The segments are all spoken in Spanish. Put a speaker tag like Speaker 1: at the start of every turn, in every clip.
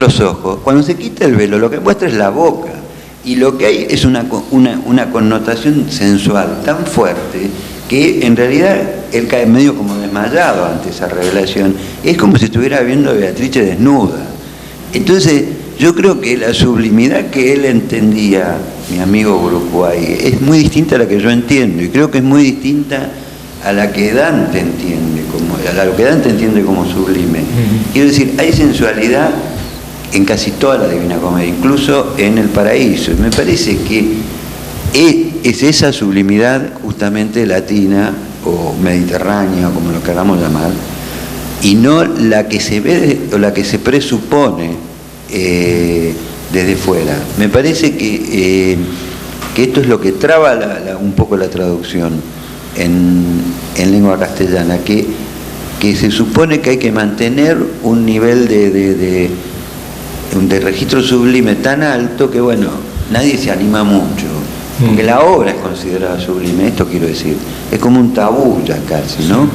Speaker 1: los ojos, cuando se quita el velo, lo que muestra es la boca. Y lo que hay es una connotación sensual tan fuerte que en realidad él cae medio como desmayado ante esa revelación. Es como si estuviera viendo a Beatrice desnuda. Entonces, yo creo que la sublimidad que él entendía, mi amigo Uruguay, es muy distinta a la que yo entiendo, y creo que es muy distinta a la que Dante entiende como sublime. Quiero decir, hay sensualidad en casi toda la Divina Comedia, incluso en El Paraíso. Y me parece que es esa sublimidad justamente latina o mediterránea, como lo queramos llamar, y no la que se ve o la que se presupone desde fuera. Me parece que esto es lo que traba un poco la traducción en lengua castellana, que se supone que hay que mantener un nivel de registro sublime tan alto que, bueno, nadie se anima mucho, porque la obra es considerada sublime, esto quiero decir, es como un tabú ya casi, ¿no?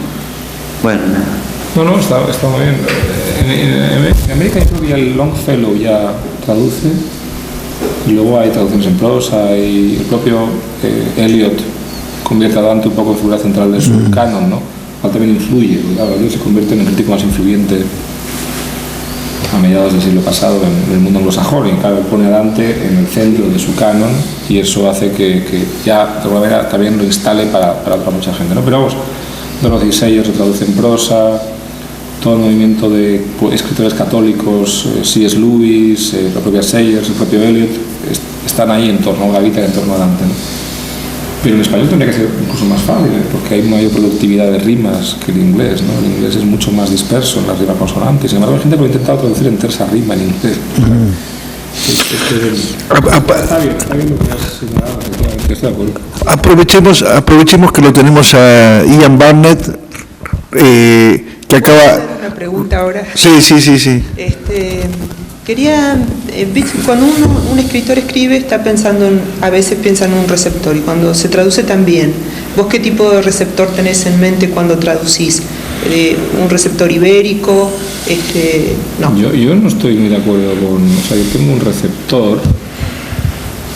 Speaker 1: Bueno, nada.
Speaker 2: No, está muy bien. En América yo creo que ya el Longfellow ya traduce, y luego hay traducciones en prosa, y el propio Eliot convierte a Dante un poco en figura central de su canon, ¿no? Cual también influye, porque claro, Eliot se convierte en el crítico más influyente a mediados del siglo pasado en el mundo anglosajón, y claro, él pone a Dante en el centro de su canon, y eso hace que ya de alguna manera también lo instale para mucha gente, ¿no? Pero vamos, Dorothy Sayers se traduce en prosa, todo el movimiento de escritores católicos, C.S. Lewis, la propia Sayers, el propio Eliot, están ahí en torno, gravitan en torno a Dante, ¿no? Pero en español tendría que ser incluso más fácil, porque hay mayor productividad de rimas que el inglés, ¿no? El inglés es mucho más disperso en las rimas consonantes. Sin embargo, hay gente que lo ha intentado traducir en terza rima en inglés. Está bien lo que has señalado, estoy de acuerdo.
Speaker 3: Aprovechemos que lo tenemos a Ian Barnett, que acaba...
Speaker 4: ¿Puedo hacer una pregunta ahora?
Speaker 3: Sí.
Speaker 4: Cuando un escritor escribe, a veces piensa en un receptor, y cuando se traduce también. ¿Vos qué tipo de receptor tenés en mente cuando traducís? ¿Un receptor ibérico? No.
Speaker 2: Yo no estoy muy de acuerdo yo tengo un receptor,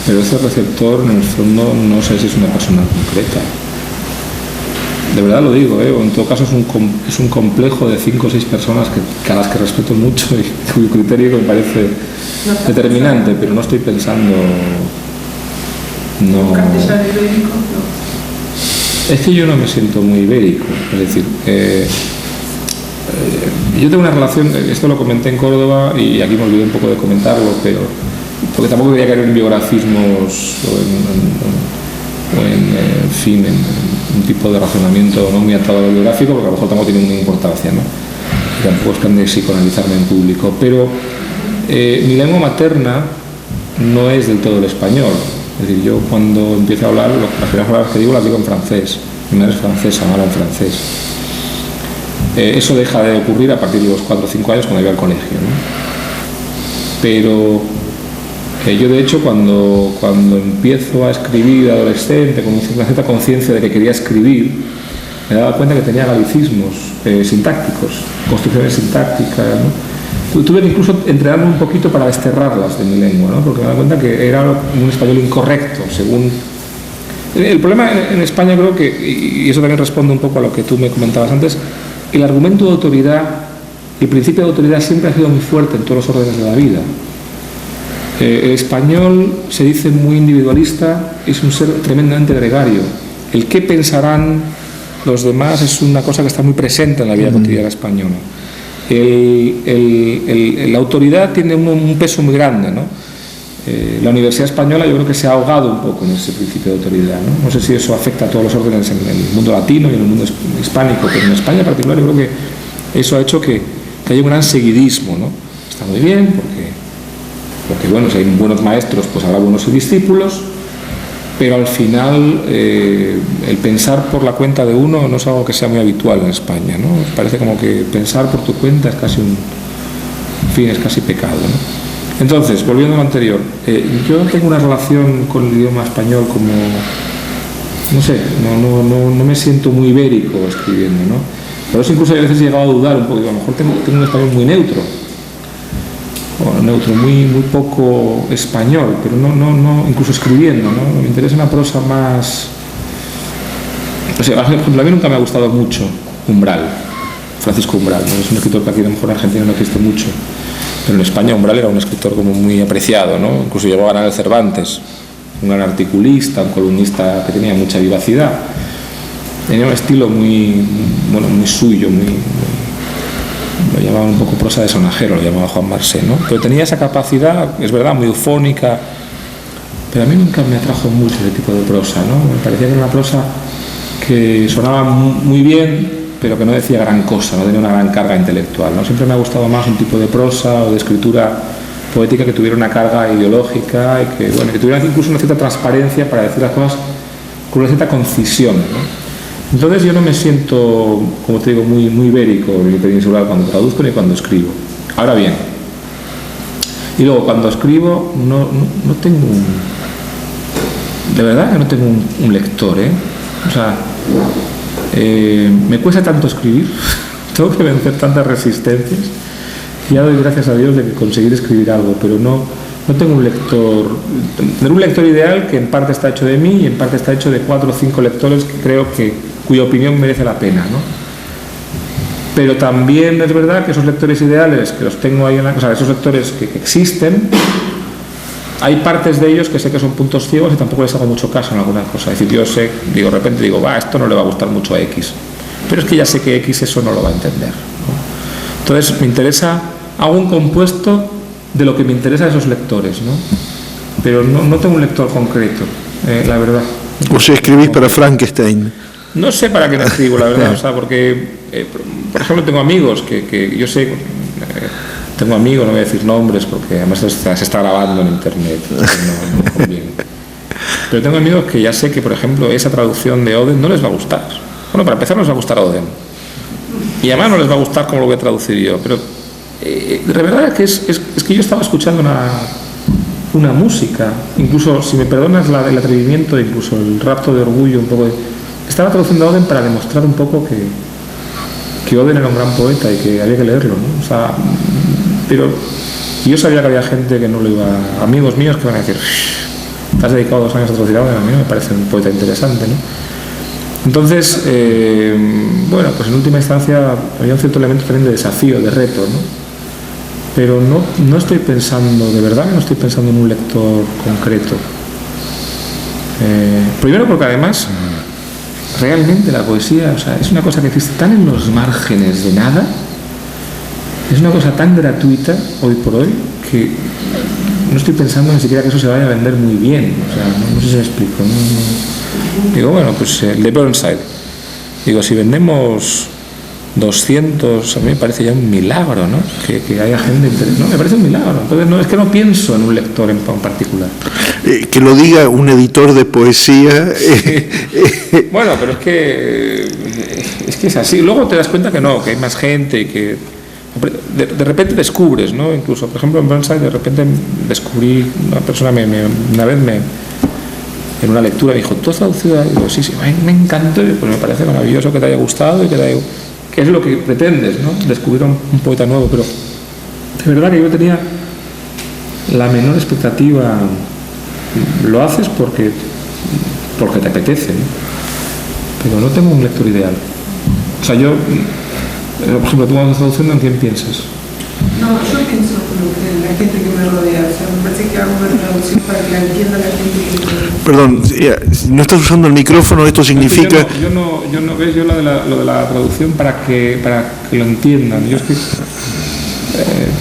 Speaker 2: pero ese receptor en el fondo no sé si es una persona concreta. De verdad lo digo, o en todo caso es un complejo de 5 o 6 personas a las que respeto mucho y cuyo criterio me parece determinante, pero no estoy pensando... No.
Speaker 4: ¿Castellano ibérico? No.
Speaker 2: Es que yo no me siento muy ibérico, es decir, yo tengo una relación, esto lo comenté en Córdoba y aquí me olvidé un poco de comentarlo, pero porque tampoco quería caer en biografismos o en un tipo de razonamiento no muy atado a lo biográfico, porque a lo mejor tampoco tiene una importancia, ¿no? Y tampoco es plan de psicoanalizarme en público, pero mi lengua materna no es del todo el español. Es decir, yo cuando empiezo a hablar, las primeras palabras que digo las digo en francés. Mi madre es francesa, me habla en francés. Eso deja de ocurrir a partir de los 4 o 5 años cuando iba al colegio, ¿no? Pero yo de hecho cuando empiezo a escribir de adolescente con una cierta conciencia de que quería escribir, me daba cuenta que tenía galicismos sintácticos, construcciones sintácticas, ¿no? Tuve que incluso entrenarme un poquito para desterrarlas de mi lengua, ¿no? Porque me daba cuenta que era un español incorrecto, según... El problema en España creo que, y eso también responde un poco a lo que tú me comentabas antes, el argumento de autoridad, el principio de autoridad siempre ha sido muy fuerte en todos los órdenes de la vida. El español se dice muy individualista, es un ser tremendamente gregario. El qué pensarán los demás es una cosa que está muy presente en la vida cotidiana española. La autoridad tiene un peso muy grande, ¿no? La Universidad Española yo creo que se ha ahogado un poco en ese principio de autoridad, ¿no? No sé si eso afecta a todos los órdenes en el mundo latino y en el mundo hispánico, pero en España en particular yo creo que eso ha hecho que haya un gran seguidismo, ¿no? Está muy bien porque bueno, si hay buenos maestros pues habrá buenos discípulos, pero al final el pensar por la cuenta de uno no es algo que sea muy habitual en España, ¿no? Parece como que pensar por tu cuenta es casi es casi pecado, ¿no? Entonces, volviendo a lo anterior, yo tengo una relación con el idioma español como, no sé, no me siento muy ibérico escribiendo, ¿no? Por eso incluso a veces he llegado a dudar un poco, a lo mejor tengo un español muy neutro. neutro, muy poco español, pero no incluso escribiendo, ¿no? Me interesa una prosa más... O sea, por ejemplo, a mí nunca me ha gustado mucho Umbral, Francisco Umbral, ¿no? Es un escritor que aquí a lo mejor en Argentina no existe mucho, pero en España Umbral era un escritor como muy apreciado, ¿no? Incluso llegó a ganar el Cervantes, un gran articulista, un columnista que tenía mucha vivacidad, tenía un estilo muy suyo, lo llamaban un poco prosa de sonajero, lo llamaba Juan Marsé, ¿no? Pero tenía esa capacidad, es verdad, muy eufónica, pero a mí nunca me atrajo mucho ese tipo de prosa, ¿no? Me parecía que era una prosa que sonaba muy bien, pero que no decía gran cosa, no tenía una gran carga intelectual, ¿no? Siempre me ha gustado más un tipo de prosa o de escritura poética que tuviera una carga ideológica y que tuviera incluso una cierta transparencia para decir las cosas con una cierta concisión, ¿no? Entonces yo no me siento, como te digo, muy ibérico ni peninsular cuando traduzco ni cuando escribo. Ahora bien, y luego cuando escribo no tengo de verdad que no tengo un lector, ¿eh? O sea, me cuesta tanto escribir, tengo que vencer tantas resistencias, y ya doy gracias a Dios de que conseguir escribir algo, pero no tengo un lector. Tener un lector ideal que en parte está hecho de mí y en parte está hecho de 4 o 5 lectores que creo cuya opinión merece la pena, ¿no? Pero también es verdad que esos lectores ideales que los tengo ahí o sea, esos lectores que existen, hay partes de ellos que sé que son puntos ciegos y tampoco les hago mucho caso en algunas cosas. Es decir, yo sé, de repente digo, esto no le va a gustar mucho a X, pero es que ya sé que X eso no lo va a entender, ¿no? Entonces me interesa, hago un compuesto de lo que me interesa a esos lectores, ¿no? Pero no tengo un lector concreto, la verdad.
Speaker 3: O sea, escribís para Frankenstein.
Speaker 2: No sé para qué me escribo, la verdad, o sea, porque, por ejemplo, tengo amigos que yo sé, tengo amigos, no voy a decir nombres porque además se está grabando en internet, no conviene. Pero tengo amigos que ya sé que, por ejemplo, esa traducción de Oden no les va a gustar. Bueno, para empezar no les va a gustar Oden. Y además no les va a gustar cómo lo voy a traducir yo, pero de verdad es que yo estaba escuchando una música, incluso, si me perdonas el atrevimiento, incluso el rapto de orgullo, un poco estaba traduciendo a Oden para demostrar un poco que Oden era un gran poeta y que había que leerlo, ¿no? O sea, pero yo sabía que había gente que no lo iba, amigos míos que van a decir, te has dedicado 2 años a traducir a Oden, a mí me parece un poeta interesante, ¿no? Entonces, pues en última instancia había un cierto elemento también de desafío, de reto, ¿no? Pero no estoy pensando, de verdad que no estoy pensando en un lector concreto. Primero porque además realmente la poesía, o sea, es una cosa que existe tan en los márgenes de nada, es una cosa tan gratuita hoy por hoy que no estoy pensando ni siquiera que eso se vaya a vender muy bien, o sea, no sé si me explico, Digo, bueno, pues el de Burnside, digo, si vendemos 200, a mí me parece ya un milagro, ¿no? Que haya gente interesada, no, me parece un milagro. Entonces es que no pienso en un lector en particular.
Speaker 3: Que lo diga un editor de poesía.
Speaker 2: Bueno, pero es que es así. Luego te das cuenta que no, que hay más gente y que de repente descubres, ¿no? Incluso, por ejemplo, en Burnside de repente descubrí, una persona una vez en una lectura me dijo, ¿tú has traducido? Y digo, sí, me encantó, pues me parece maravilloso que te haya gustado y que es lo que pretendes, ¿no? Descubrir un poeta nuevo, pero de verdad que yo tenía la menor expectativa. Lo haces porque te apetece, ¿no? Pero no tengo un lector ideal. O sea, yo, por ejemplo, tú cuando estás traduciendo, ¿en quién piensas?
Speaker 5: No, yo pienso en la gente que me rodea, o sea, me parece que hago una traducción para que la entienda la gente que...
Speaker 3: Perdón, no estás usando el micrófono, esto significa...
Speaker 2: Yo no ves yo lo de la traducción para que lo entiendan. Yo es que...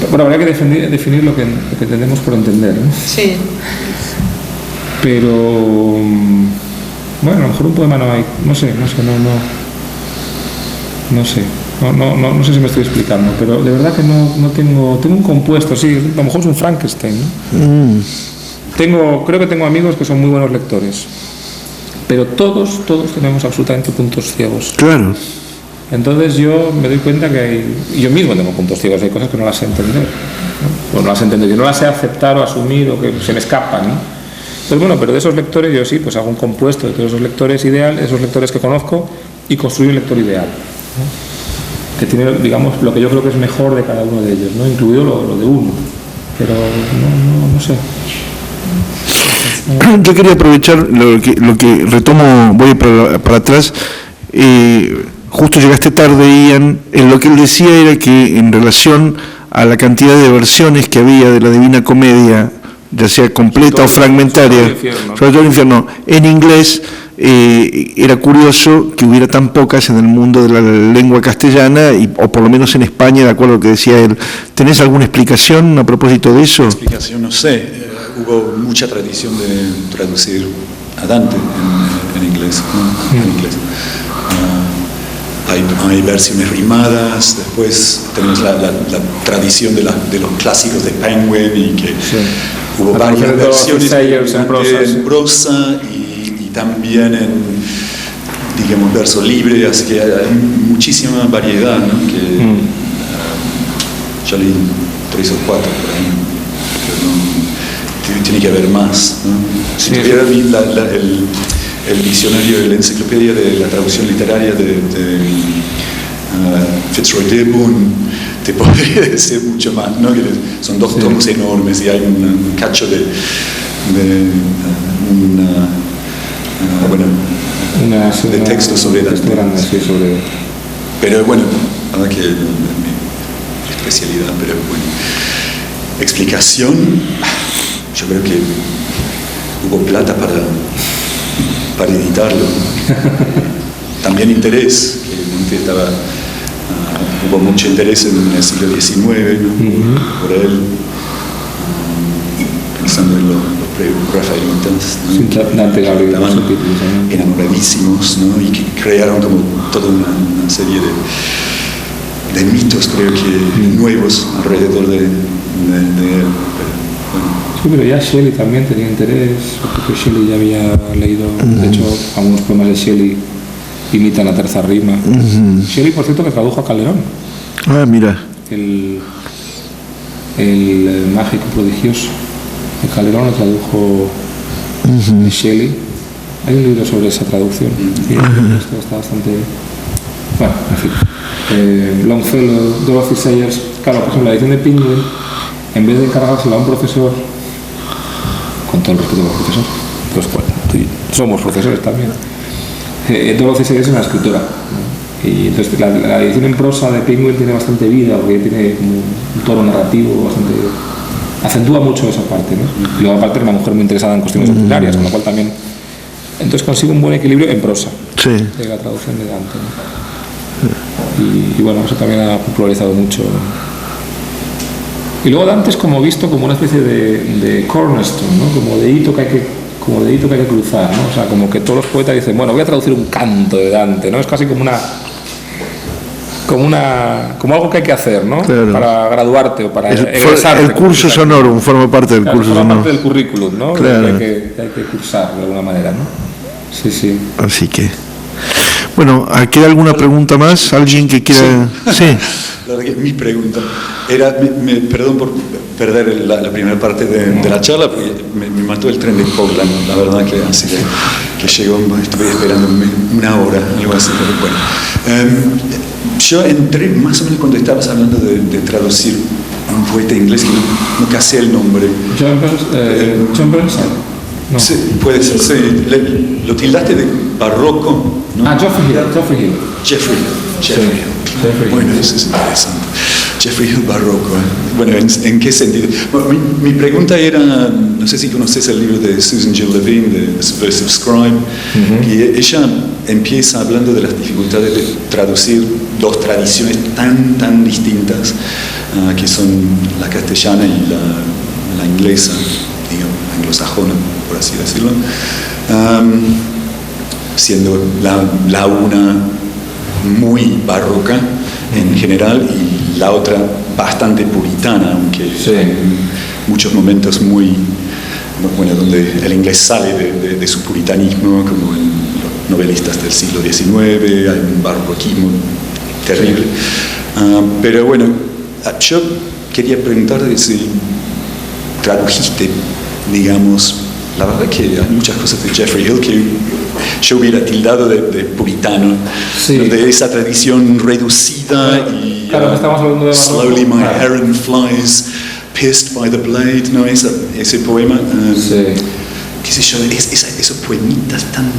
Speaker 2: bueno, habría que definir lo que entendemos por entender, ¿no?
Speaker 4: Sí.
Speaker 2: Pero... bueno, a lo mejor un poema no hay... No sé si me estoy explicando, pero de verdad que no tengo un compuesto, sí, a lo mejor es un Frankenstein, ¿no? Creo que tengo amigos que son muy buenos lectores, pero todos tenemos absolutamente puntos ciegos.
Speaker 3: Claro.
Speaker 2: Entonces yo me doy cuenta que yo mismo tengo puntos ciegos, hay cosas que no las sé entender, ¿no? O no las entiendo, yo no las sé aceptar o asumir o que se me escapan, ¿no? Pues bueno, pero de esos lectores yo sí, pues hago un compuesto de todos esos lectores ideales, esos lectores que conozco, y construyo un lector ideal, ¿no? Que tiene, digamos, lo que yo creo que es mejor de cada uno de ellos, ¿no? Incluido lo de uno. pero no sé.
Speaker 3: Yo quería aprovechar lo que retomo, voy para atrás. Justo llegaste tarde, Ian. Lo que él decía era que en relación a la cantidad de versiones que había de la Divina Comedia, ya sea completa o fragmentaria, sobre todo el infierno, en inglés, era curioso que hubiera tan pocas en el mundo de la lengua castellana, o por lo menos en España, de acuerdo a lo que decía él. ¿Tenés alguna explicación a propósito de eso?
Speaker 6: Explicación, no sé. Hubo mucha tradición de traducir a Dante en inglés. ¿No? En inglés. Hay versiones rimadas, después tenemos la tradición de los clásicos de Penguin, y que hubo varias versiones en prosa y también en, digamos, verso libre, así que hay muchísima variedad, ¿no? Que ya leí 3 o 4 por ahí, pero no, tiene que haber más, ¿no? Si tuviera el diccionario, la enciclopedia de la traducción literaria de Fitzroy Dearborn, te podría decir mucho más, ¿no? Que son 2 tomos enormes y hay un cacho de texto sobre Dante. Pero bueno, nada que mi especialidad, pero bueno. Explicación, yo creo que hubo plata para editarlo. También interés, que estaba, hubo mucho interés en el siglo XIX, ¿no? Por él, pensando en los pre-rafaelitas, ¿no? Estaban enamoradísimos, ¿no? Y que crearon como toda una serie de mitos, creo que nuevos alrededor de él.
Speaker 2: Sí, pero ya Shelley también tenía interés, porque Shelley ya había leído, de hecho, algunos poemas de Shelley imitan la terza rima. Shelley, por cierto, que tradujo a Calderón.
Speaker 3: Ah, mira.
Speaker 2: El mágico prodigioso. El Calderón lo tradujo de Shelley. Hay un libro sobre esa traducción. Esto está bastante... Bueno, en fin. Longfellow, Dorothy Sayers. Claro, por ejemplo, la edición de Penguin, en vez de encargársela a un profesor, con todo el respeto a los profesores, pues bueno, somos profesores también. Dorothy Sayers es una escritora, ¿no? Y entonces la edición en prosa de Penguin tiene bastante vida, porque tiene como un tono narrativo bastante... acentúa mucho esa parte, ¿no? Y luego aparte es una mujer muy interesada en cuestiones literarias, con lo cual también... Entonces consigue un buen equilibrio en prosa, de la traducción de Dante, ¿no? Y bueno, eso también ha popularizado mucho. Y luego Dante es como visto como una especie de cornerstone, ¿no? Como de hito que hay que cruzar, ¿no? O sea, como que todos los poetas dicen, bueno, voy a traducir un canto de Dante, ¿no? Es casi como algo que hay que hacer, ¿no? Claro. Para graduarte o para egresarte.
Speaker 3: El curso sonorum forma parte del curso sonorum.
Speaker 2: Forma parte del currículum, ¿no?
Speaker 3: Claro.
Speaker 2: Que hay que cursar de alguna manera, ¿no? Sí.
Speaker 3: Así que... Bueno, ¿queda alguna pregunta más? ¿Alguien que quiera...? Sí.
Speaker 6: La verdad que mi pregunta era, perdón por perder la primera parte de la charla, porque me mató el tren de Portland, la verdad que así que llegó, estuve esperando una hora, algo así, pero bueno. Yo entré más o menos cuando estabas hablando de traducir a un poeta inglés que no casé el nombre.
Speaker 2: John Burnside. No.
Speaker 6: Sí, puede ser, sí. Lo tildaste de barroco, ¿no?
Speaker 2: Geoffrey Hill.
Speaker 6: Geoffrey Hill. Bueno, eso es interesante. Geoffrey Hill barroco. Bueno, ¿en qué sentido? Bueno, mi pregunta era, no sé si conoces el libro de Susan Jill Levine, de The Subversive Scribe, y ella empieza hablando de las dificultades de traducir 2 tradiciones tan distintas, que son la castellana y la inglesa, digamos, anglosajona, por así decirlo, siendo la una muy barroca en general y la otra bastante puritana, aunque en muchos momentos muy, bueno, donde el inglés sale de su puritanismo, como en los novelistas del siglo XIX, hay un barroquismo terrible. Pero bueno, yo quería preguntarte si tradujiste, digamos, la verdad que hay muchas cosas de Geoffrey Hill que yo hubiera tildado de puritano, de esa tradición reducida y
Speaker 2: estamos hablando de
Speaker 6: Slowly my heron flies, Pierced by the Blade, ¿no? Ese poema,
Speaker 2: Sí.
Speaker 6: qué sé yo, esos poemitas tan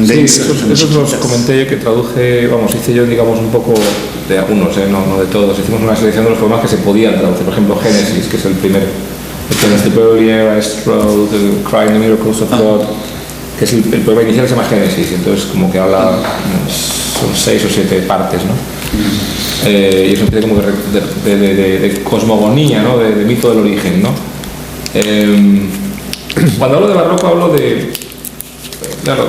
Speaker 2: Sí,
Speaker 6: densos. tan
Speaker 2: esos los
Speaker 6: chiquitas.
Speaker 2: comenté yo, que traduje, vamos, hice yo, digamos, un poco de algunos, no de todos. Hicimos una selección de los poemas que se podían traducir. Por ejemplo, Génesis, que es el primero. The Burial, Astro, The Crying, The Miracles of God, que es el poema inicial, se llama Génesis, y entonces como que habla, son 6 o 7 partes, ¿no? Y es una especie como de cosmogonía, ¿no? De mito del origen, ¿no? Cuando hablo de barroco hablo de... Claro,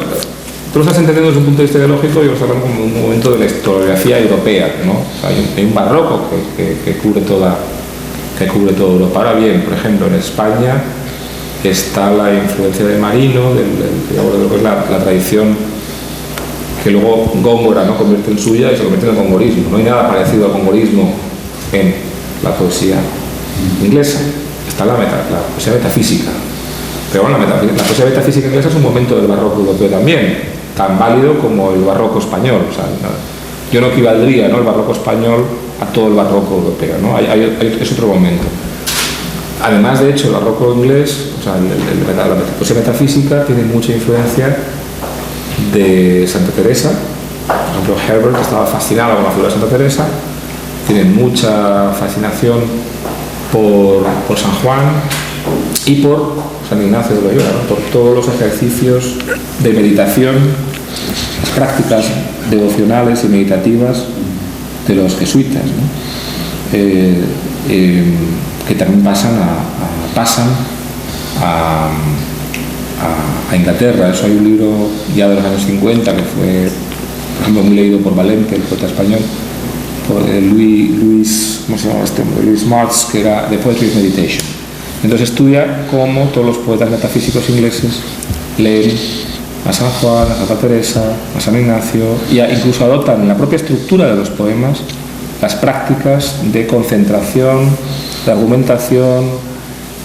Speaker 2: tú lo estás entendiendo desde un punto de vista ideológico y lo estás hablando como un momento de la historiografía europea, ¿no? O sea, hay un barroco que cubre toda Europa. Ahora bien, por ejemplo, en España está la influencia de Marino, de lo que es la tradición que luego Góngora, ¿no? Convierte en suya y se convierte en el gongorismo. No hay nada parecido al gongorismo en la poesía inglesa. Está la poesía metafísica. Pero bueno, la poesía metafísica inglesa es un momento del barroco europeo también, tan válido como el barroco español. O sea, yo no equivaldría, ¿no?, el barroco español a todo el barroco europeo, ¿no? Es otro momento. Además, de hecho, el barroco inglés, o sea, la poesía metafísica tiene mucha influencia de Santa Teresa. Por ejemplo, Herbert, que estaba fascinado con la figura de Santa Teresa, tiene mucha fascinación por San Juan y por San Ignacio de Loyola, ¿no? Por todos los ejercicios de meditación, las prácticas devocionales y meditativas de los jesuitas, ¿no? Que también pasan a Inglaterra. Eso hay un libro ya de los años 50 que fue, por ejemplo, muy leído por Valente, el poeta español, por Luis, ¿cómo se llama este hombre? Luis Marx, que era The Poetry of Meditation. Entonces estudia cómo todos los poetas metafísicos ingleses leen a San Juan, a Santa Teresa, a San Ignacio, y incluso adoptan en la propia estructura de los poemas las prácticas de concentración, de argumentación,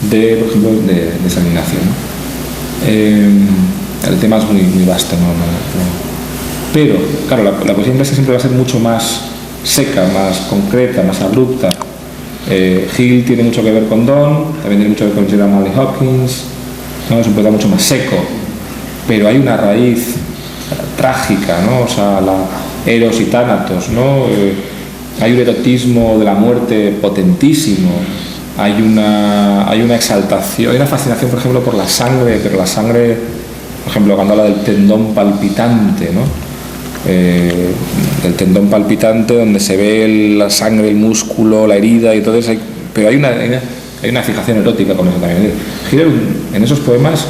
Speaker 2: por ejemplo, de San Ignacio, ¿no? El tema es muy vasto, ¿no? Pero, claro, la poesía inglesa siempre va a ser mucho más seca, más concreta, más abrupta. Hill tiene mucho que ver con Donne, también tiene mucho que ver con Gerard Manley Hopkins, ¿no? Es un poeta mucho más seco, pero hay una raíz trágica, ¿no? O sea, Eros y Tánatos, ¿no? Hay un erotismo de la muerte potentísimo, hay una exaltación, hay una fascinación, por ejemplo, por la sangre, pero la sangre, por ejemplo, cuando habla del tendón palpitante, ¿no? Del tendón palpitante, donde se ve la sangre, el músculo, la herida, y entonces pero hay una fijación erótica con eso también. Hitler, en esos poemas,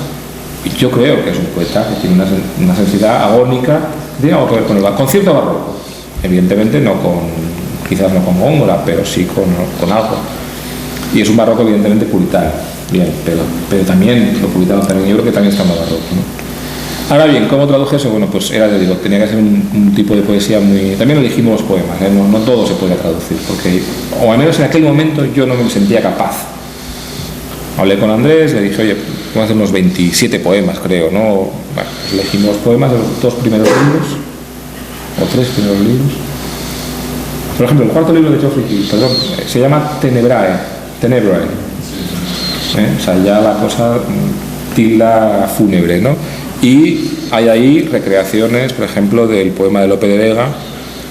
Speaker 2: yo creo que es un poeta que tiene una sensibilidad agónica, tiene algo que ver con cierto barroco, evidentemente quizás no con Góngora, pero sí con algo. Y es un barroco evidentemente puritano, bien, pero también lo puritano también, yo creo que también está en el barroco, ¿no? Ahora bien, ¿cómo traduje eso? Bueno, pues tenía que ser un tipo de poesía muy... También elegimos los poemas, ¿eh? No todo se podía traducir, porque, o al menos en aquel momento, yo no me sentía capaz. Hablé con Andrés, le dije, oye, vamos a hacer unos 27 poemas, creo, ¿no? Bueno, pues elegimos los poemas de los 2 primeros libros, o 3 primeros libros. Por ejemplo, el cuarto libro de Geoffrey Hill, se llama Tenebrae. O sea, ya la cosa tilda fúnebre, ¿no? Y hay ahí recreaciones, por ejemplo, del poema de Lope de Vega,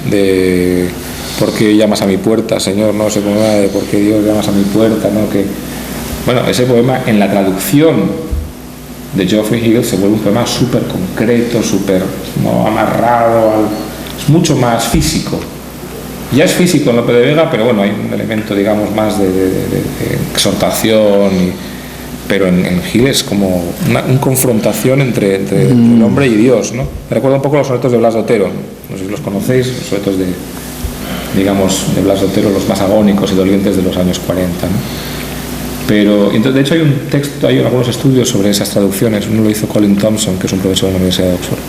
Speaker 2: de ¿por qué llamas a mi puerta, Señor? No sé cómo va, de ¿por qué Dios llamas a mi puerta? ¿No? Bueno, ese poema en la traducción de Geoffrey Hill se vuelve un poema súper concreto, súper amarrado, es mucho más físico. Ya es físico en Lope de Vega, pero bueno, hay un elemento, digamos, más de exhortación, pero en Hill es como una confrontación entre el hombre y Dios, ¿no? Me recuerda un poco a los sonetos de Blas de Otero, no sé si los conocéis, los sonetos de Blas de Otero, los más agónicos y dolientes de los años 40, ¿no? Pero, entonces, de hecho, hay un texto, hay algunos estudios sobre esas traducciones. Uno lo hizo Colin Thompson, que es un profesor de la Universidad de Oxford,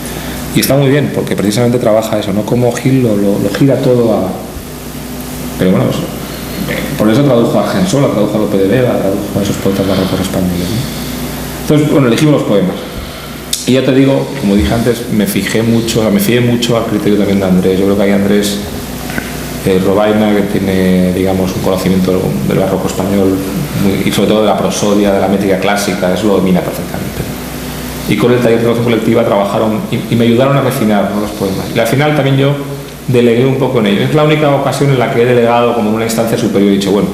Speaker 2: y está muy bien, porque precisamente trabaja eso, ¿no? Cómo Hill lo gira todo a... Pero bueno, por eso tradujo a Argensola, tradujo a Lope de Vega, tradujo a esos poetas barrocos españoles, ¿no? Entonces, bueno, elegimos los poemas. Y ya te digo, como dije antes, me fié mucho al criterio también de Andrés. Yo creo que ahí Andrés Robaina, que tiene, digamos, un conocimiento del barroco español y sobre todo de la prosodia, de la métrica clásica, eso lo domina perfectamente. Y con el taller de traducción colectiva trabajaron y me ayudaron a refinar, ¿no?, los poemas. Y al final también yo delegué un poco en ellos. Es la única ocasión en la que he delegado como en una instancia superior y he dicho, bueno,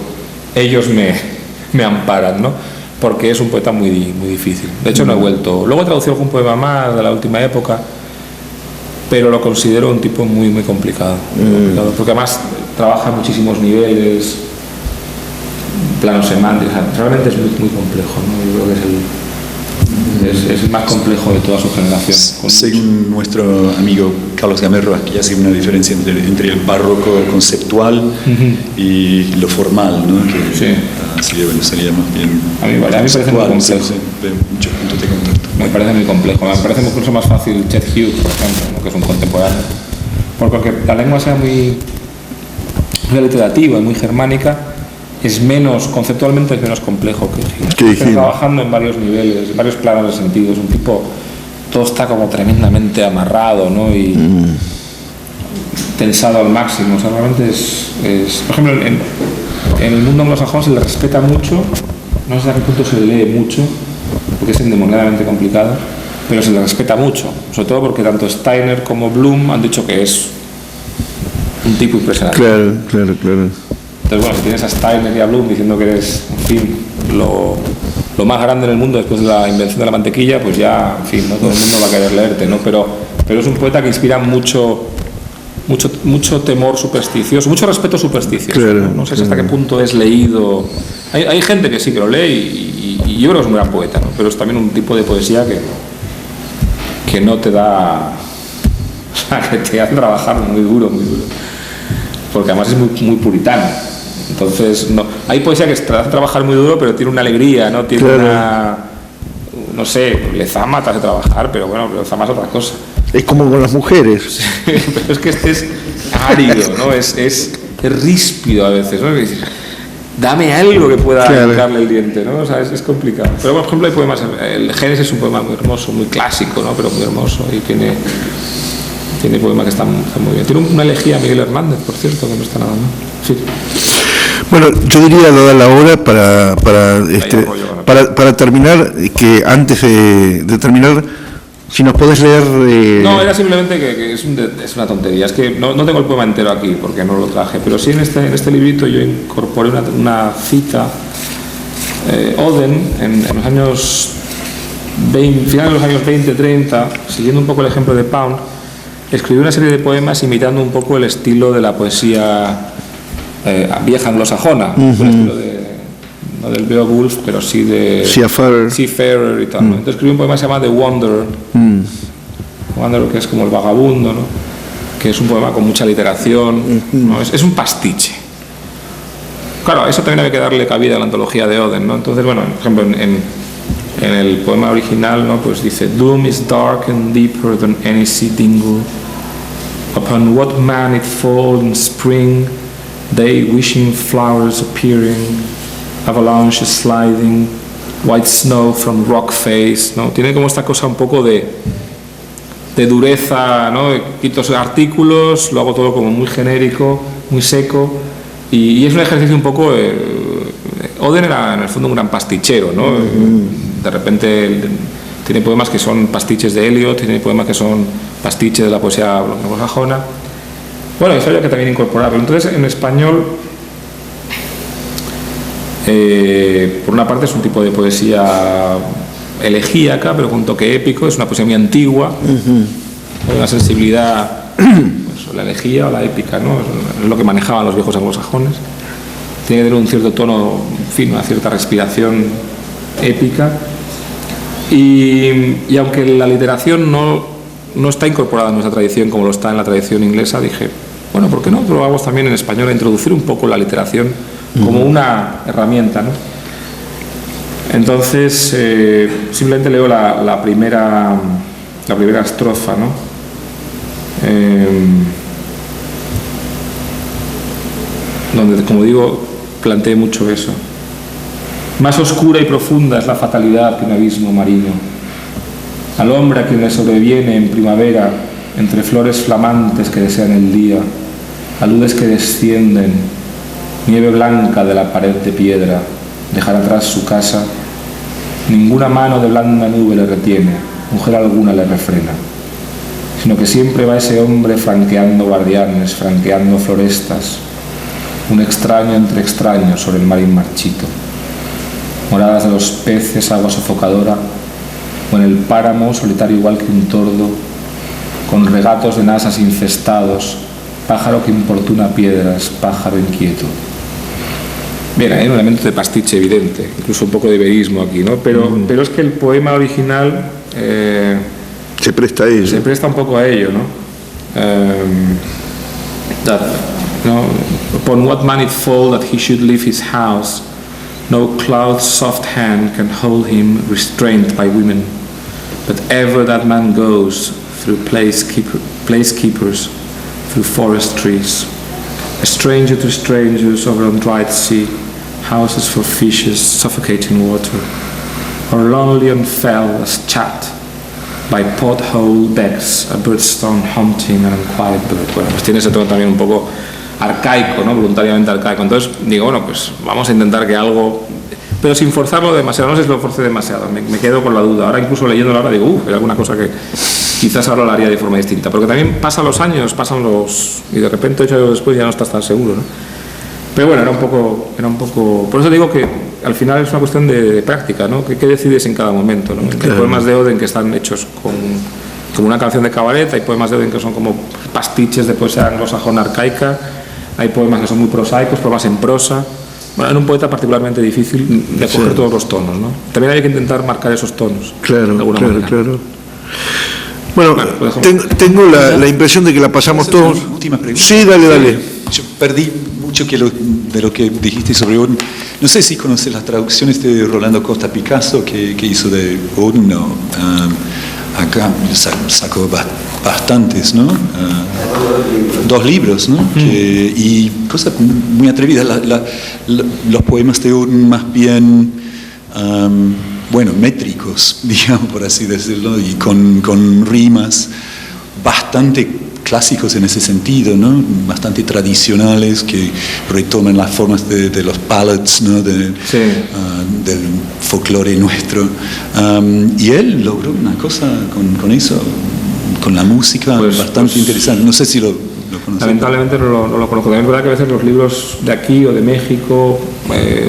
Speaker 2: ellos me amparan, ¿no? Porque es un poeta muy difícil. De hecho, no he vuelto. Luego he traducido algún poema más de la última época, pero lo considero un tipo muy complicado. Porque además trabaja en muchísimos niveles, planos semánticos, realmente es muy complejo, ¿no? Yo creo que es el más complejo de toda su generación.
Speaker 6: Según nuestro amigo Carlos Gamerro, aquí hace una diferencia entre el barroco conceptual y lo formal, ¿no? Que,
Speaker 2: sí.
Speaker 6: Sería más bien.
Speaker 2: A mí me parece muy complejo.
Speaker 6: De muchos puntos de contacto.
Speaker 2: Me parece muy complejo. Me parece incluso más fácil Chet Hughes, por ejemplo, ¿no?, que es un contemporáneo. Porque la lengua sea muy literativa y muy germánica, es menos, conceptualmente es menos complejo que Hughes. Está trabajando en varios niveles, en varios planos de sentido. Es un tipo, todo está como tremendamente amarrado, ¿no? Y tensado al máximo. O sea, realmente es por ejemplo, en el mundo anglosajón se le respeta mucho, no sé hasta qué punto se le lee mucho, porque es endemoniadamente complicado, pero se le respeta mucho, sobre todo porque tanto Steiner como Bloom han dicho que es un tipo impresionante.
Speaker 3: Claro.
Speaker 2: Entonces, bueno, si tienes a Steiner y a Bloom diciendo que eres, en fin, lo más grande en el mundo después de la invención de la mantequilla, pues ya, en fin, no todo el mundo va a querer leerte, ¿no? Pero es un poeta que inspira mucho temor supersticioso, mucho respeto supersticioso. Claro, no sé hasta qué punto es leído. Hay gente que sí que lo lee y yo creo que es un gran poeta, ¿no? Pero es también un tipo de poesía que no te da, o sea, que te hace trabajar muy duro, porque además es muy puritano. Entonces, no, hay poesía que te hace trabajar muy duro, pero tiene una alegría, ¿no? Tiene una, no sé, Lezama te hace trabajar, pero bueno, Lezama es otra cosa.
Speaker 3: Es como con las mujeres.
Speaker 2: Pero es que este es árido, ¿no? Es ríspido a veces, ¿no? Es decir, dame algo que pueda arrancarle el diente, ¿no? O sea, es complicado. Pero, por ejemplo, hay poemas, el Génesis es un poema muy hermoso, muy clásico, ¿no? Pero muy hermoso, y tiene poemas que están muy bien. Tiene una elegía Miguel Hernández, por cierto, que no está nada mal. Sí.
Speaker 3: Bueno, yo diría, dada la hora, para terminar, que antes de terminar, si nos podés leer...
Speaker 2: No, era simplemente que es una tontería. Es que no tengo el poema entero aquí, porque no lo traje, pero sí en este librito yo incorporé una cita. Oden, en los años 20, finales de los años 20-30, siguiendo un poco el ejemplo de Pound, escribió una serie de poemas imitando un poco el estilo de la poesía vieja anglosajona, el estilo no del Beowulf, pero sí de Seafarer y tal, ¿no? Entonces escribió un poema que se llama The Wanderer, Wanderer, que es como el vagabundo, ¿no? Que es un poema con mucha literación, ¿no? Es un pastiche. Claro, eso también había que darle cabida a la antología de Oden, ¿no? Entonces, bueno, por ejemplo, en el poema original, ¿no?, pues dice: Doom is dark and deeper than any sea dingle. Upon what man it fall in spring, day wishing flowers appearing, avalanche sliding, white snow from rock face, ¿no? Tiene como esta cosa un poco de dureza, ¿no? Quito artículos, lo hago todo como muy genérico, muy seco, y es un ejercicio un poco... Oden era en el fondo un gran pastichero, ¿no? De repente tiene poemas que son pastiches de Eliot, tiene poemas que son pastiches de la poesía anglosajona. Bueno, eso había que también incorporar. Pero entonces, en español, por una parte es un tipo de poesía elegíaca, pero con un toque épico. Es una poesía muy antigua, con una sensibilidad, pues, la elegía o la épica, ¿no? Es lo que manejaban los viejos anglosajones. Tiene que tener un cierto tono, en fin, una cierta respiración épica. Y aunque la literación no está incorporada en nuestra tradición como lo está en la tradición inglesa, dije, bueno, ¿por qué no probamos también en español a introducir un poco la literación como una herramienta, ¿no? Entonces, simplemente leo la primera estrofa, ¿no? Donde, como digo, planteé mucho eso. Más oscura y profunda es la fatalidad que un abismo marino. Al hombre a quien le sobreviene en primavera, entre flores flamantes que desean el día, aludes que descienden, nieve blanca de la pared de piedra, dejar atrás su casa, ninguna mano de blanda nube le retiene, mujer alguna le refrena, sino que siempre va ese hombre franqueando guardianes, franqueando florestas, un extraño entre extraños sobre el mar inmarchito, moradas de los peces, agua sofocadora, o en el páramo, solitario igual que un tordo, con regatos de nasas infestados, pájaro que importuna piedras, pájaro inquieto. Bien, hay un elemento de pastiche evidente, incluso un poco de verismo aquí, ¿no? Pero es que el poema original
Speaker 3: se presta a ello.
Speaker 2: Se presta un poco a ello, ¿no? Upon what man it fall that he should leave his house, no cloud's soft hand can hold him restrained by women, but ever that man goes through placekeepers, through forest trees, a stranger to strangers over undried sea, houses for fishes, suffocating water, or lonely and fell as chat by pothole decks, a birdstone hunting an unquiet bird. Bueno, pues tiene ese tono también un poco arcaico, ¿no? Voluntariamente arcaico. Entonces digo, bueno, pues vamos a intentar que algo, pero sin forzarlo demasiado. No sé si lo forcé demasiado, me quedo con la duda. Ahora incluso leyéndolo ahora digo, hay alguna cosa que quizás ahora lo haría de forma distinta, porque también pasan los años, y de repente 8 años después ya no estás tan seguro, ¿no? Pero bueno, era un poco, por eso digo que al final es una cuestión de práctica, ¿no? ¿Qué decides en cada momento, ¿no? Hay poemas de Oden que están hechos como una canción de cabaret, hay poemas de Oden que son como pastiches de poesía anglosajona arcaica, hay poemas que son muy prosaicos, poemas en prosa. Bueno, en un poeta particularmente difícil de coger todos los tonos, ¿no? También hay que intentar marcar esos tonos.
Speaker 3: Claro. Bueno,
Speaker 2: pues
Speaker 3: tengo la impresión de que la pasamos todos.
Speaker 6: Última pregunta.
Speaker 3: Sí, dale.
Speaker 6: Yo perdí mucho de lo que dijiste sobre Oden. No sé si conoces las traducciones de Rolando Costa Picasso que hizo de Oden, ¿no? Acá sacó bastantes, ¿no? 2 libros, ¿no? Y cosas muy atrevidas. Los poemas de Oden más bien, métricos, digamos, por así decirlo, y con rimas bastante clásicos en ese sentido, ¿no? Bastante tradicionales que retoman las formas de los ballads, ¿no? Del folclore nuestro. Y él logró una cosa con eso, con la música, bastante interesante. No sé si lo conoces.
Speaker 2: Lamentablemente no lo conozco. También es verdad que a veces los libros de aquí o de México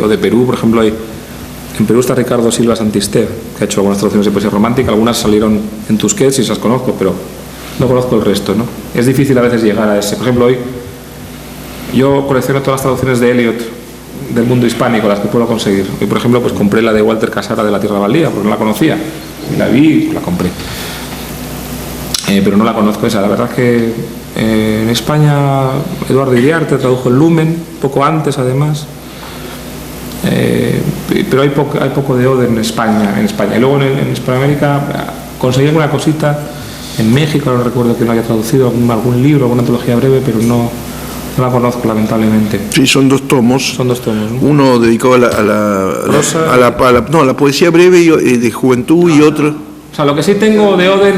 Speaker 2: o de Perú, por ejemplo, en Perú está Ricardo Silva Santister, que ha hecho algunas traducciones de poesía romántica, algunas salieron en Tusquets y las conozco, pero no conozco el resto, ¿no? Es difícil a veces llegar a ese. Por ejemplo, hoy yo colecciono todas las traducciones de Eliot del mundo hispánico, las que puedo conseguir. Hoy, por ejemplo, pues compré la de Walter Casara de La Tierra Baldía, porque no la conocía. Y la vi y la compré. Pero no la conozco esa. La verdad es que en España Eduardo Iriarte tradujo el Lumen, poco antes además. Pero hay poco de Oden en España. Y luego en Hispanoamérica conseguí alguna cosita. En México no recuerdo que no haya traducido algún libro, alguna antología breve, pero no la conozco lamentablemente.
Speaker 3: Sí, son 2 tomos.
Speaker 2: Son 2 tomos, ¿no?
Speaker 3: Uno dedicado a la poesía breve y de juventud y otro.
Speaker 2: O sea, lo que sí tengo de Oden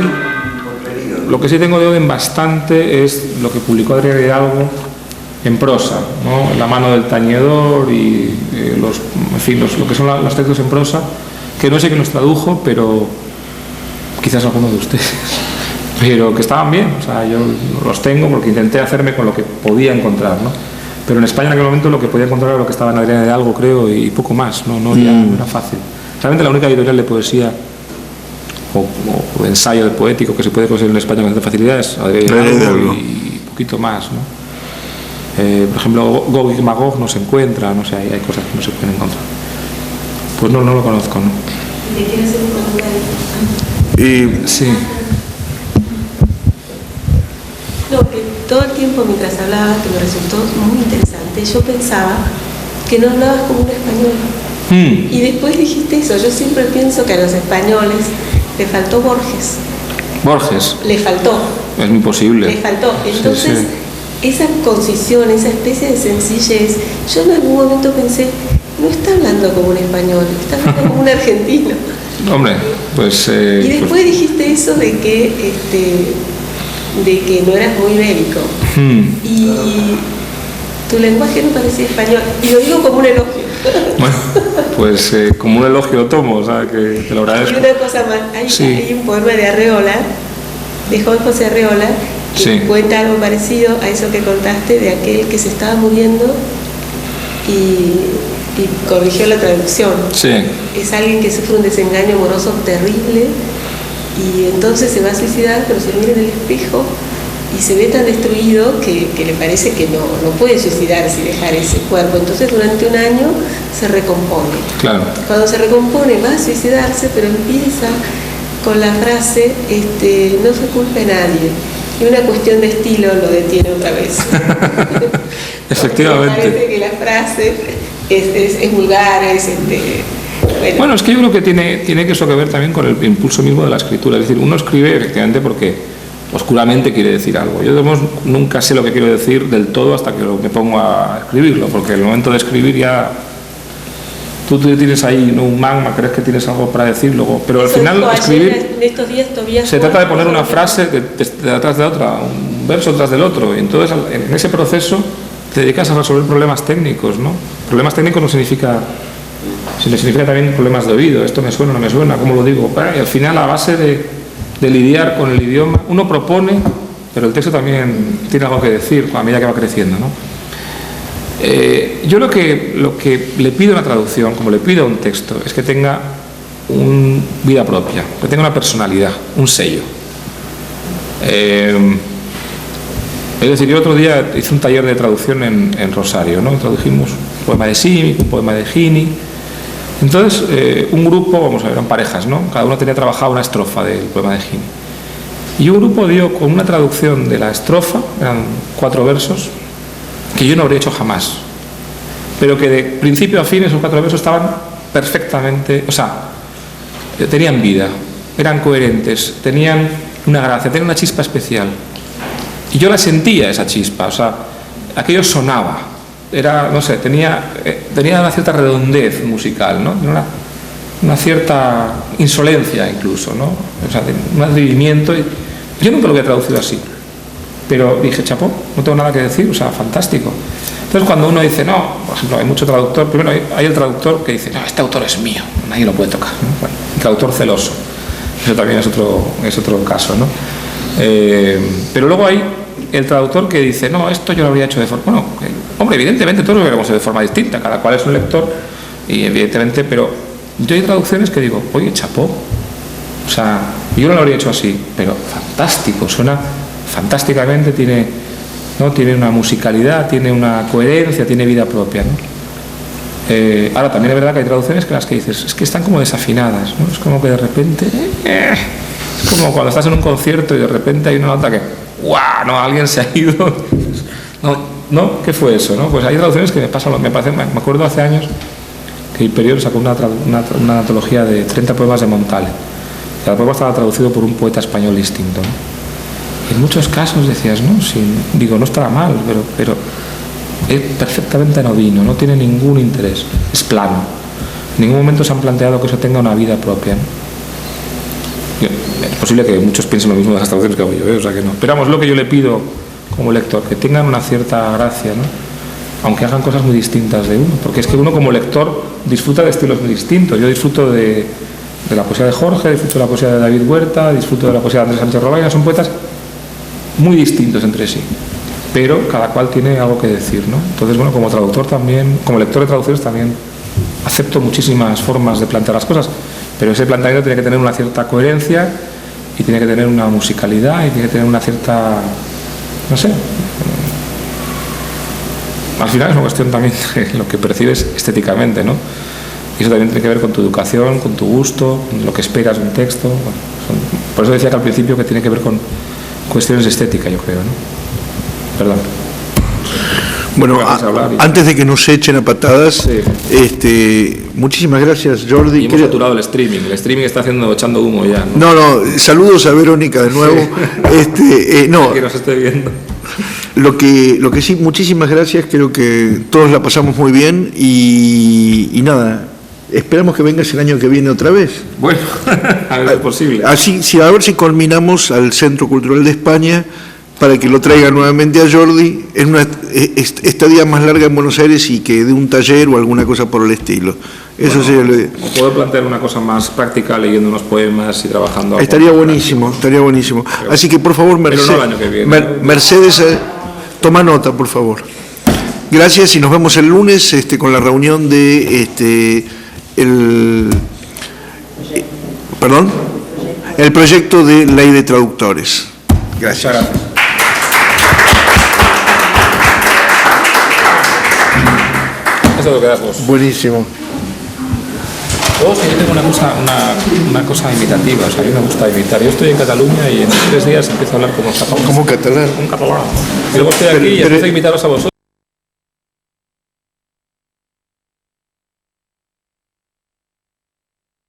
Speaker 2: bastante es lo que publicó Adrián Hidalgo en prosa, ¿no? La mano del tañedor y lo que son los textos en prosa, que no sé quién los tradujo, pero quizás alguno de ustedes. Pero que estaban bien, o sea, yo los tengo porque intenté hacerme con lo que podía encontrar, ¿no? Pero en España en aquel momento lo que podía encontrar era lo que estaba en Adrián Hidalgo, creo, y poco más, no era fácil. Realmente la única editorial de poesía o de ensayo de poético que se puede conseguir en España con tanta facilidad es Adrián Hidalgo y poquito más, ¿no? Por ejemplo, Gog y Magog no se encuentra, no sé, hay cosas que no se pueden encontrar. Pues no lo conozco, ¿no?
Speaker 7: ¿Te quieres hacer un comentario?
Speaker 2: Sí.
Speaker 7: No, que todo el tiempo mientras hablabas, que me resultó muy interesante, yo pensaba que no hablabas como un español. Y después dijiste eso. Yo siempre pienso que a los españoles le faltó Borges.
Speaker 2: ¿Borges?
Speaker 7: Le faltó.
Speaker 2: Es muy posible.
Speaker 7: Le faltó. Entonces, esa concisión, esa especie de sencillez, yo en algún momento pensé, no está hablando como un español, está hablando como un argentino.
Speaker 2: Hombre, pues...
Speaker 7: y después dijiste eso de que de que no eras muy médico. Y tu lenguaje no parecía español. Y lo digo como un elogio.
Speaker 2: Bueno, pues como un elogio lo tomo, o sea, que te lo agradezco.
Speaker 7: Y una cosa más, hay un poema de Arreola, de Juan José Arreola, que cuenta algo parecido a eso que contaste de aquel que se estaba muriendo y corrigió la traducción.
Speaker 2: Sí.
Speaker 7: Es alguien que sufre un desengaño amoroso terrible y entonces se va a suicidar, pero se mira en el espejo y se ve tan destruido que le parece que no puede suicidarse y dejar ese cuerpo. Entonces durante un año se recompone.
Speaker 2: Claro.
Speaker 7: Cuando se recompone va a suicidarse, pero empieza con la frase no se culpe a nadie. Y una cuestión de estilo lo detiene otra vez.
Speaker 2: Efectivamente.
Speaker 7: Me parece que la frase es vulgar,
Speaker 2: bueno, es que yo creo que tiene que eso que ver también con el impulso mismo de la escritura. Es decir, uno escribe efectivamente porque oscuramente quiere decir algo. Yo nunca sé lo que quiero decir del todo hasta que me pongo a escribirlo, porque en el momento de escribir ya tú tienes ahí un magma, crees que tienes algo para decir luego, pero al final escribir se trata de poner una frase detrás de otra, un verso tras del otro, y entonces en ese proceso te dedicas a resolver problemas técnicos, ¿no? Problemas técnicos no significa también problemas de oído, esto me suena, no me suena, ¿cómo lo digo? Y al final, a base de lidiar con el idioma, uno propone, pero el texto también tiene algo que decir a medida que va creciendo, ¿no? Yo lo que le pido a una traducción, como le pido a un texto, es que tenga una vida propia, que tenga una personalidad, un sello. Es decir, yo otro día hice un taller de traducción en Rosario, ¿no? Tradujimos un poema de Simic, un poema de Gini. Entonces, un grupo, vamos a ver, eran parejas, ¿no? Cada uno tenía trabajado una estrofa del poema de Gini. Y un grupo dio con una traducción de la estrofa, eran 4 versos, que yo no habría hecho jamás, pero que de principio a fin esos 4 versos estaban perfectamente, o sea, tenían vida, eran coherentes, tenían una gracia, tenían una chispa especial. Y yo la sentía, esa chispa, o sea, aquello sonaba, era, no sé, tenía una cierta redondez musical, ¿no? Una cierta insolencia incluso, ¿no? O sea, un atrevimiento. Yo nunca lo había traducido así, pero dije, chapó, no tengo nada que decir, o sea, fantástico. Entonces cuando uno dice, no, por ejemplo, hay mucho traductor, primero hay el traductor que dice, no, este autor es mío, nadie lo puede tocar, ¿no? Bueno, el traductor celoso, eso también es otro caso, ¿no? Pero luego hay el traductor que dice, no, esto yo lo habría hecho de forma... Bueno, hombre, evidentemente todos lo veremos de forma distinta, cada cual es un lector, y evidentemente, pero yo hay traducciones que digo, oye, chapó, o sea, yo no lo habría hecho así, pero fantástico, suena fantásticamente, tiene una musicalidad, tiene una coherencia, tiene vida propia, ¿no? Ahora también es verdad que hay traducciones que las que dices, es que están como desafinadas, ¿no? Es como que de repente es como cuando estás en un concierto y de repente hay una nota que ¡guau! No, alguien se ha ido. No, ¿qué fue eso? ¿No? Pues hay traducciones que me acuerdo hace años que Imperial sacó una antología de 30 poemas de Montale. Cada poema estaba traducido por un poeta español distinto, ¿no? En muchos casos decías, no, no estará mal, pero es perfectamente novino, no tiene ningún interés, es plano. En ningún momento se han planteado que eso tenga una vida propia, ¿no? Es posible que muchos piensen lo mismo de las traducciones que hago yo, o sea que no. Pero vamos, lo que yo le pido como lector, que tengan una cierta gracia, ¿no? Aunque hagan cosas muy distintas de uno, porque es que uno como lector disfruta de estilos muy distintos. Yo disfruto de la poesía de Jorge, disfruto de la poesía de David Huerta, disfruto de la poesía de Andrés Sánchez Robaina, son poetas muy distintos entre sí, pero cada cual tiene algo que decir, ¿no? Entonces, bueno, como traductor también, como lector de traducciones también acepto muchísimas formas de plantear las cosas, pero ese planteamiento tiene que tener una cierta coherencia y tiene que tener una musicalidad y tiene que tener una cierta, no sé, al final es una cuestión también de lo que percibes estéticamente, ¿no? Y eso también tiene que ver con tu educación, con tu gusto, con lo que esperas de un texto. Bueno, por eso decía que al principio que tiene que ver con cuestiones de estética, yo creo, ¿no? Perdón.
Speaker 3: Bueno, antes de que nos echen a patadas, sí. Muchísimas gracias, Jordi.
Speaker 2: Y hemos saturado el streaming está echando humo ya, ¿no?
Speaker 3: No, saludos a Verónica de nuevo. Sí. No.
Speaker 2: Que nos esté viendo.
Speaker 3: Lo que sí, muchísimas gracias, creo que todos la pasamos muy bien y nada, esperamos que vengas el año que viene otra vez.
Speaker 2: Bueno, a ver si es posible.
Speaker 3: Así, sí, a ver si culminamos al Centro Cultural de España para que lo traiga nuevamente a Jordi en una estadía más larga en Buenos Aires y que dé un taller o alguna cosa por el estilo. Eso sería lo ideal.
Speaker 2: Puedo plantear una cosa más práctica leyendo unos poemas y trabajando.
Speaker 3: Estaría buenísimo, estaría buenísimo. Así que por favor, Mercedes,
Speaker 2: no el año que viene.
Speaker 3: Mercedes, toma nota, por favor. Gracias y nos vemos el lunes con la reunión de el proyecto de ley de traductores. Gracias.
Speaker 2: Muchas gracias. Eso es lo que das vos.
Speaker 3: Buenísimo.
Speaker 2: Yo tengo una cosa imitativa, o sea, a mí me gusta imitar. Yo estoy en Cataluña y en 3 días empiezo a hablar como catalán.
Speaker 3: ¿Cómo catalán?
Speaker 2: Un catalán. Y luego estoy aquí y empiezo a imitaros a vosotros.